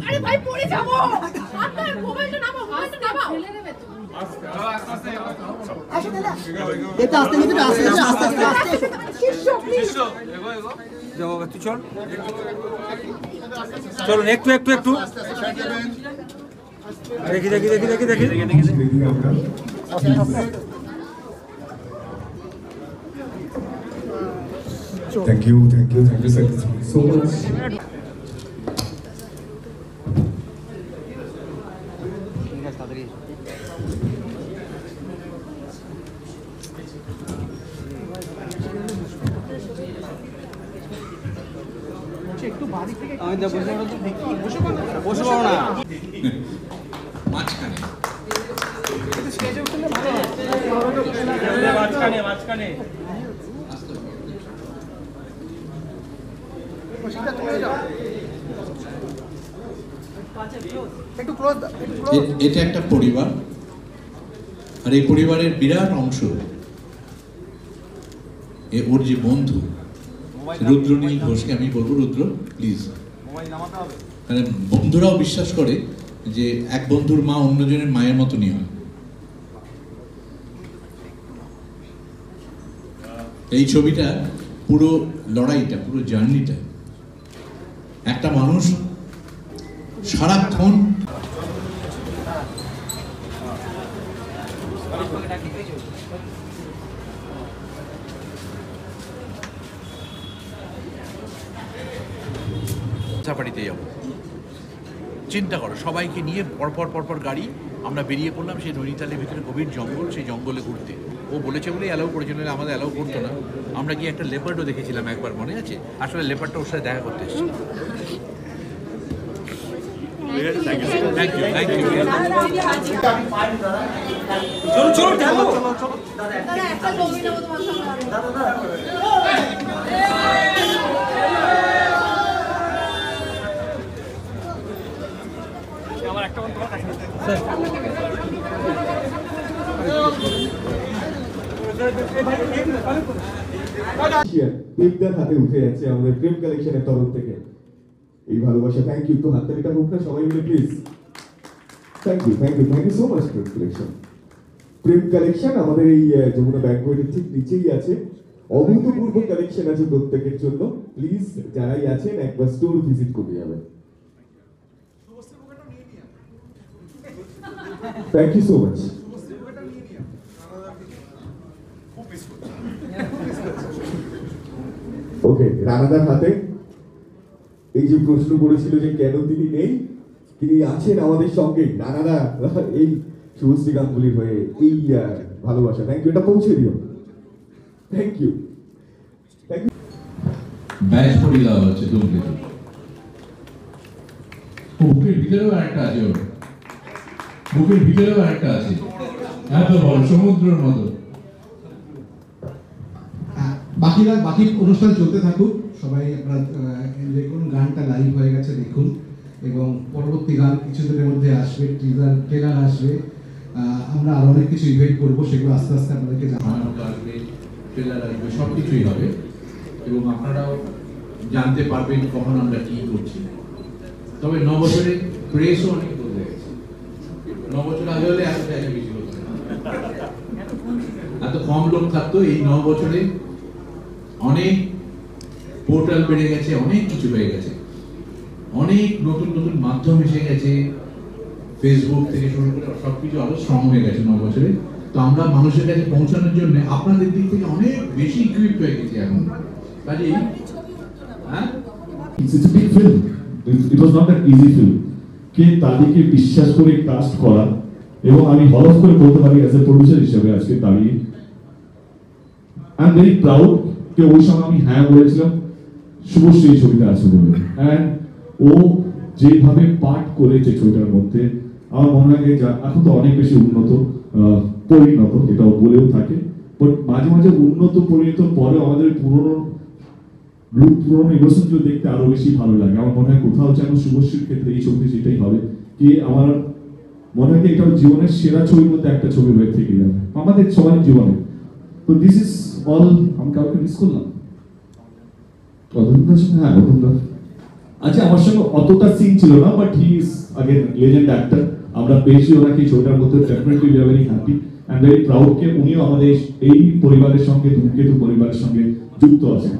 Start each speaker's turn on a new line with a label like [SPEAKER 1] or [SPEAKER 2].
[SPEAKER 1] আরে ভাই পড়ে যাবো আপনার মোবাইলটা নামাও আসো দাদা এটা আস্তে আস্তে শিষ্য
[SPEAKER 2] যাও তুই চল চলো একটু দেখি
[SPEAKER 3] Thank you so much.
[SPEAKER 2] মাঝখানে
[SPEAKER 4] এটা একটা পরিবার আর এই পরিবারের বিরাট অংশ ওর যে বন্ধু রুদ্রনীল ঘোষকে আমি বলবো, রুদ্র প্লিজ। মানে বন্ধুরাও বিশ্বাস করে যে এক বন্ধুর মা অন্যজনের মায়ের মতনই হয়। এই ছবিটা পুরো লড়াইটা, পুরো জার্নিটা একটা মানুষ সারাক্ষণ চাপাড়িতে যাবো। চিন্তা করো, সবাইকে নিয়ে পরপর গাড়ি আমরা বেরিয়ে পড়লাম সেই নৈনিতালের ভিতরে গভীর জঙ্গল, সেই জঙ্গলে ঘুরতে। ও বলেছে বলেই অ্যালাউ করেছিল, আমাদের অ্যালাউ করতো না। আমরা গিয়ে একটা লেপার্ডও দেখেছিলাম একবার, মনে আছে? আসলে লেপার্ডটা ওর সাথে দেখা করতে এসেছি। থ্যাংক
[SPEAKER 3] দেবদার হাতে উঠে যাচ্ছে আমাদের প্রেম কালেকশনের তরফ থেকে এই ভালোবাসা। Thank you. তো হাততালিটা হোক না সবাই মিলে please. Thank you so much. Prem collection আমাদের এই যমুনা ব্যাংকোয়েটের ঠিক নিচেই আছে। অভূতপূর্ব কালেকশন আছে প্রত্যেকের জন্য। প্লিজ যারাই আছেন একবার স্টোর ভিজিট করে যাবেন। Thank you so much. Okay, রানাদার হাতে এই যে প্রশ্ন করেছিল যে কেন তিনি নেই, তিনি আছেন আমাদের সঙ্গে। রানাদা এই শুভশ্রী গাঙ্গুলির হয়ে এই ভালোবাসা, থ্যাংক ইউ, এটা পৌঁছে দিও। Thank you.
[SPEAKER 4] ব্যাচ পড়ে দেওয়া হচ্ছে দুর্নীতি। বুকের ভিতরেও একটা আছে, ওর বুকের ভিতরেও একটা আছে, এত বড় সমুদ্রের মতো।
[SPEAKER 5] বাকি অনুষ্ঠান চলতে থাকুক, সবাই আপনারা দেখুন। গানটা লাইভ হয়ে গেছে, দেখুন। এবং পরবর্তী গান কিছুদিনের মধ্যে আসবে, ট্রেলার আসবে। আমরা আরো অনেক কিছু ইভেন্ট করবো, সেগুলো আস্তে আস্তে আপনাদেরকে
[SPEAKER 4] জানানো আসবে, ট্রেলার আসবে, সব কিছুই হবে। এবং আপনারাও জানতে পারবেন কখন আমরা কি করছি। তবে 9 বছরে প্রেসও অনেক বদলে গেছে। 9 বছর আগে হলে এত বেশি হতো না, এত কম লোক থাকতো। এই 9 বছরে অনেক পোর্টাল বেড়ে গেছে, অনেক কিছু হয়ে গেছে, অনেক নতুন মাধ্যম এসে গেছে, ফেসবুক থেকে শুরু করে সবকিছু আরো স্ট্রং হয়ে গেছে 9 বছরে। তো আমরা মানুষের কাছে পৌঁছানোর জন্য আপনাদের দিক থেকে অনেক বেশি ইকুইপ হয়ে গেছি এখন। কাজেই
[SPEAKER 3] It's a big film. It was not an easy film. কে তাদেরকে বিশ্বাস করে কাস্ট করা, এবং আমি হলফ করে বলতে পারি অ্যাজ এ প্রডিউসার হিসেবে আজকে দাঁড়িয়ে আই এম ভেরি প্রাউড যে ওই সময় আমি হ্যাঁ বলেছিলাম শুভশ্রী এই ছবিতে আছে বলে। অ্যান্ড ও যেভাবে পাঠ করেছে ছবিটার মধ্যে, আমার মনে হয় যে এখন তো অনেক বেশি উন্নত পরিণত, এটাও বলেও থাকে।
[SPEAKER 6] বাট মাঝে মাঝে উন্নত পরিণত পরেও আমাদের পুরনো রূপ, পুরনো ইনোসেন্ট দেখতে আরো বেশি ভালো লাগে। আমার মনে হয় কোথাও যেন শুভশ্রীর ক্ষেত্রে এই ছবিটি সেটাই হবে, কি আমার মনে হয় এটা জীবনের সেরা ছবির মধ্যে একটা ছবি হয়ে থেকে যাবে আমাদের সবার জীবনে। তো দিস ইজ অল। আমি কাউকে মিস করলাম? অতন্দার সঙ্গে, হ্যাঁ অতন্দা আচ্ছা, আমার সঙ্গে অতটা সিন ছিল না, but he is again legend actor. আমরা পেয়েছি ওনাকে ছবিটার মধ্যে, definitely we are very happy and very proud কে উনিও আমাদের এই পরিবারের সঙ্গে, ধূমকেতু পরিবারের সঙ্গে যুক্ত আছেন।